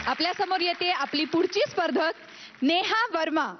आपल्या समोर येते आपली पुढची स्पर्धक नेहा वर्मा.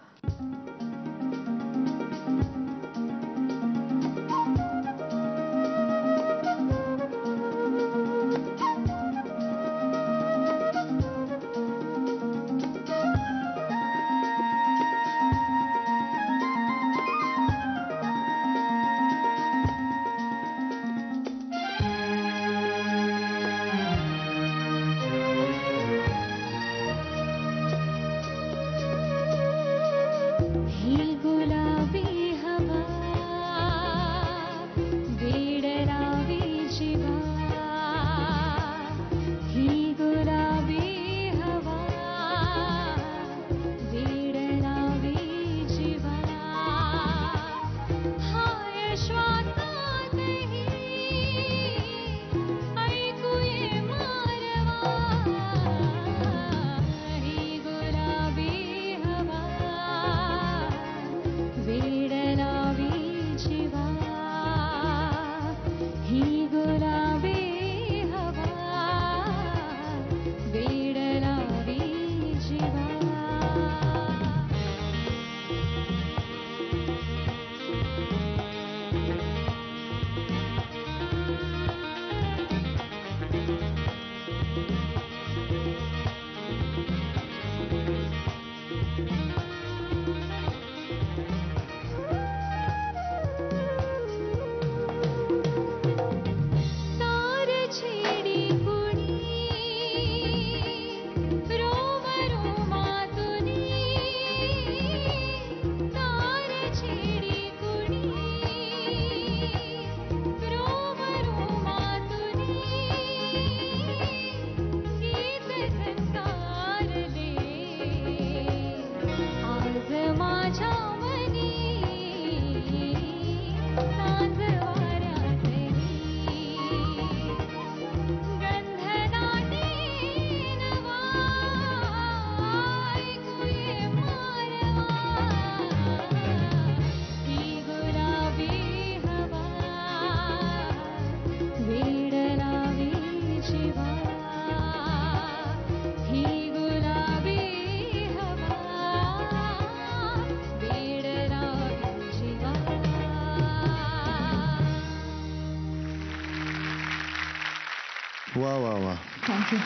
वा वा वा, थँक्यू.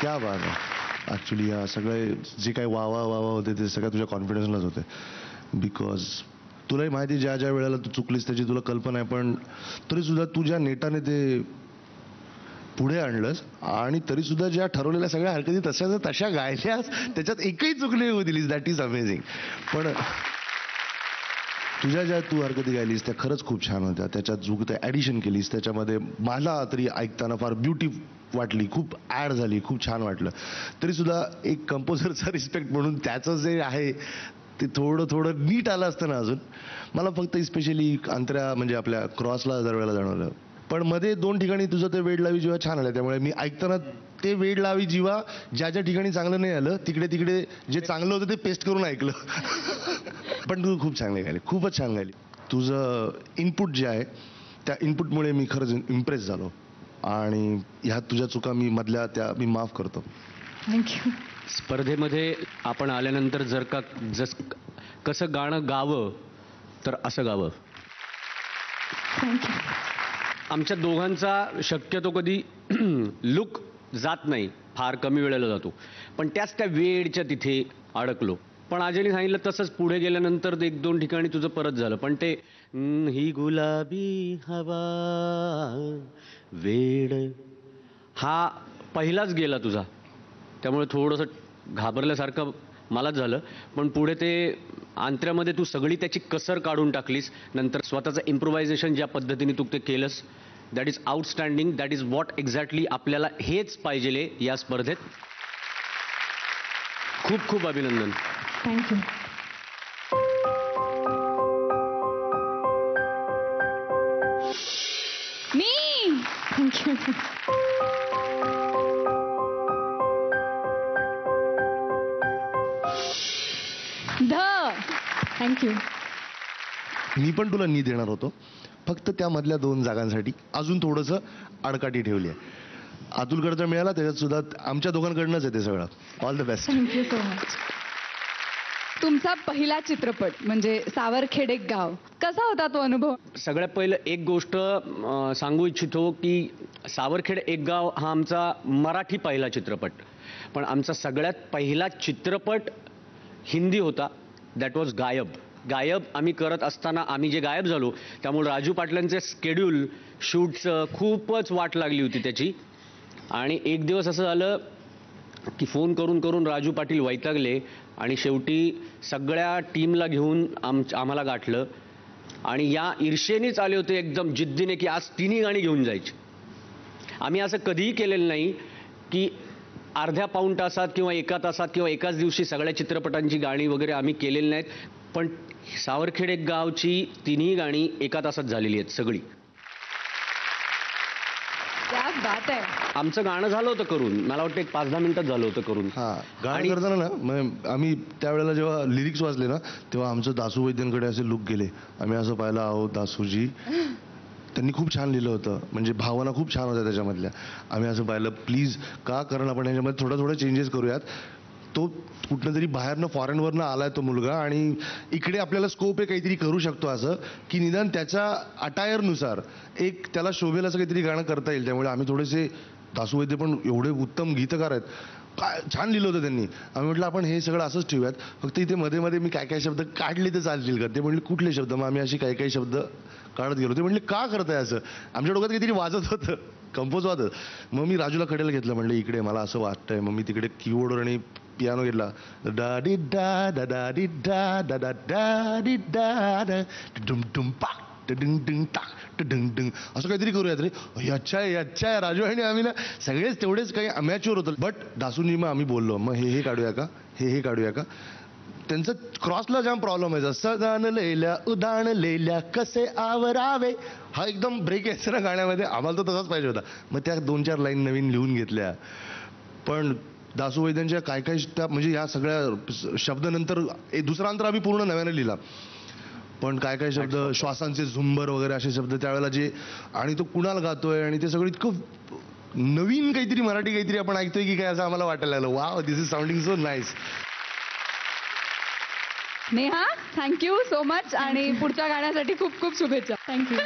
क्या बात आहे. ॲक्च्युली या सगळे जे काही वावा वावा होते ते सगळं तुझ्या कॉन्फिडन्सलाच होते. बिकॉज तुलाही माहिती ज्या ज्या वेळेला तू चुकलीस त्याची तुला कल्पना आहे, पण तरीसुद्धा तुझ्या नेटाने ते पुढे आणलंस आणि तरीसुद्धा ज्या ठरवलेल्या सगळ्या हरकती तशाच तशा गायल्यास, त्याच्यात एकही चुकली होऊ दिलीस. That is amazing. पण तुझ्या ज्या तू हरकती गायलीस त्या खरंच खूप छान होत्या. त्याच्यात तू ते ॲडिशन केलीस त्याच्यामध्ये मला तरी ऐकताना फार ब्युटी वाटली, खूप ॲड झाली, खूप छान वाटलं. तरीसुद्धा एक कंपोजरचा रिस्पेक्ट म्हणून त्याचं जे आहे ते थोडं नीट आलं असतं ना अजून. मला फक्त स्पेशली अंतऱ्या म्हणजे आपल्या क्रॉसला दर वेळेला जाणवलं. पण मध्ये 2 ठिकाणी तुझं ते वेड लावी जीवा छान आलं. त्यामुळे मी ऐकताना ते वेड लावी जीवा ज्या ज्या ठिकाणी चांगलं नाही आलं तिकडे जे चांगलं होतं ते पेस्ट करून ऐकलं. पण तू खूप चांगली गायली, खूपच छान गायली. तुझं इनपुट जे आहे त्या इनपुटमुळे मी खरंच इम्प्रेस झालो आणि ह्या तुझ्या चुका मी मधल्या त्या मी माफ करतो. थँक्यू. स्पर्धेमध्ये आपण आल्यानंतर जर का कसं गाणं गावं तर असं गावं. थँक्यू. आमच्या दोघांचा शक्यतो कधी लुक जात नाही, फार कमी वेळेला जातो, पण त्याच त्या वेळच्या तिथे अडकलो. पण अजयने सांगितलं तसंच पुढे गेल्यानंतर 1-2 ठिकाणी तुझं परत झालं. पण ते ही गुलाबी हवा वेड हा पहिलाच गेला तुझा, त्यामुळे थोडंसं घाबरल्यासारखं मलाच झालं. पण पुढे ते अंतऱ्यामध्ये तू सगळी त्याची कसर काढून टाकलीस. नंतर स्वतःचं इम्प्रोव्हायझेशन ज्या पद्धतीने तू ते केलंस, that is outstanding. That is what exactly आपल्याला हेच पाहिजे या स्पर्धेत. खूप खूप अभिनंदन. थँक्यू. मी थँक्यू. थँक्यू. मी पण तुला नी देणार होतो, फक्त त्यामधल्या 2 जागांसाठी अजून थोडंसं आडकाठी ठेवली आहे. अतुलकडचा मिळाला, त्याच्यात सुद्धा आमच्या दोघांकडनंच आहे ते सगळं. All the best. Thank you so much. तुमचा पहिला चित्रपट म्हणजे सावरखेड एक गाव, कसा होता तो अनुभव? सगळ्यात पहिलं एक गोष्ट सांगू इच्छितो की सावरखेड एक गाव हा आमचा मराठी पहिला चित्रपट, पण आमचा सगळ्यात पहिला चित्रपट हिंदी होता. दॅट वॉज गायब. गायब आम्ही करत असताना आम्ही जे गायब झालो, त्यामुळे राजू पाटलांचे स्केड्यूल शूटचं खूपच वाट लागली होती त्याची. आणि एक दिवस असं झालं की फोन करून करून राजू पाटील वैतागले आणि शेवटी सगळ्या टीमला घेऊन आम्हाला गाठलं आणि या ईर्षेनेच आले होते एकदम जिद्दीने की आज 3 गाणी घेऊन जायची. आम्ही असं कधीही केलेलं नाही की अर्ध्या पाऊण तासात किंवा 1 तासात किंवा एकाच दिवशी सगळ्या चित्रपटांची गाणी वगैरे आम्ही केलेली नाहीत, पण सावरखेड एक गावची 3ही गाणी 1 तासात झालेली आहेत सगळी. क्या बात आहे. आमचं गाणं झालं होतं करून, मला वाटतं एक 5-10 मिनिटात झालं होतं करून. गाणं करताना ना आम्ही त्यावेळेला जेव्हा लिरिक्स वाचले ना, तेव्हा आमचं दासू वैद्यांकडे असे लुक गेले. आम्ही असं पाहिलं, आहो दासूजी, त्यांनी खूप छान लिहिलं होतं, म्हणजे भावना खूप छान होत्या त्याच्यामधल्या. आम्ही असं पाहिलं, प्लीज का, कारण आपण ह्याच्यामध्ये थोडं चेंजेस करूयात. तो कुठनं तरी बाहेरनं फॉरेनवरनं आलाय तो मुलगा आणि इकडे आपल्याला स्कोप आहे काहीतरी करू शकतो असं, की निदान त्याच्या अटायरनुसार एक त्याला शोभेल असं काहीतरी गाणं करता येईल. त्यामुळे आम्ही थोडेसे, दासू वैद्य पण एवढे उत्तम गीतकार आहेत, काय छान लिहिलं होतं त्यांनी. आम्ही म्हटलं आपण हे सगळं असंच ठेवूयात, फक्त इथे मध्ये मध्ये मी काय शब्द काढले तर चालतील का. ते म्हणले कुठले शब्द, मग आम्ही अशी काही शब्द काढत गेलो. ते म्हणले का करताय असं, आमच्या डोक्यात काहीतरी वाजत होतं, कंपोज वाजत. मग मी राजूला कडेला घेतलं, म्हणलं इकडे मला असं वाटतंय. मग मी तिकडे कीबोर्डवर आणि पियानो घेतला, डा डी डा डा डा डी डा डा डा डा डी डा डा डुम डुम पाक डिंग डिंग टाक डिंग डिंग, असं काहीतरी करूयात रे. अच्छा आहे राजू. आणि आम्ही ना सगळेच तेवढेच काही अमॅच्युअर होतो. बट दासूंनी मग आम्ही बोललो, मग हे काढूया का, हे काढूया का. त्यांचं क्रॉसला जाम प्रॉब्लेम आहे. सदान लेल्या उदाण लेल्या कसे आवरावे, हा एकदम ब्रेक यायचा ना गाण्यामध्ये, आम्हाला तर तसाच पाहिजे होता. मग त्या 2-4 लाईन नवीन लिहून घेतल्या. पण दासू वैद्यांच्या काय त्या म्हणजे या सगळ्या शब्दानंतर दुसरा अंतर आम्ही पूर्ण नव्याने लिहिला. पण काय शब्द, श्वासांचे झुंबर वगैरे असे शब्द त्यावेळेला जे, आणि तो कुणाल गातोय आणि ते सगळं इतकं नवीन काहीतरी मराठी काहीतरी आपण ऐकतोय की काय असं आम्हाला वाटायला लागलं. Wow, this is sounding so nice. Neha, thank you so much आणि पुढच्या गाण्यासाठी खूप खूप शुभेच्छा. थँक्यू.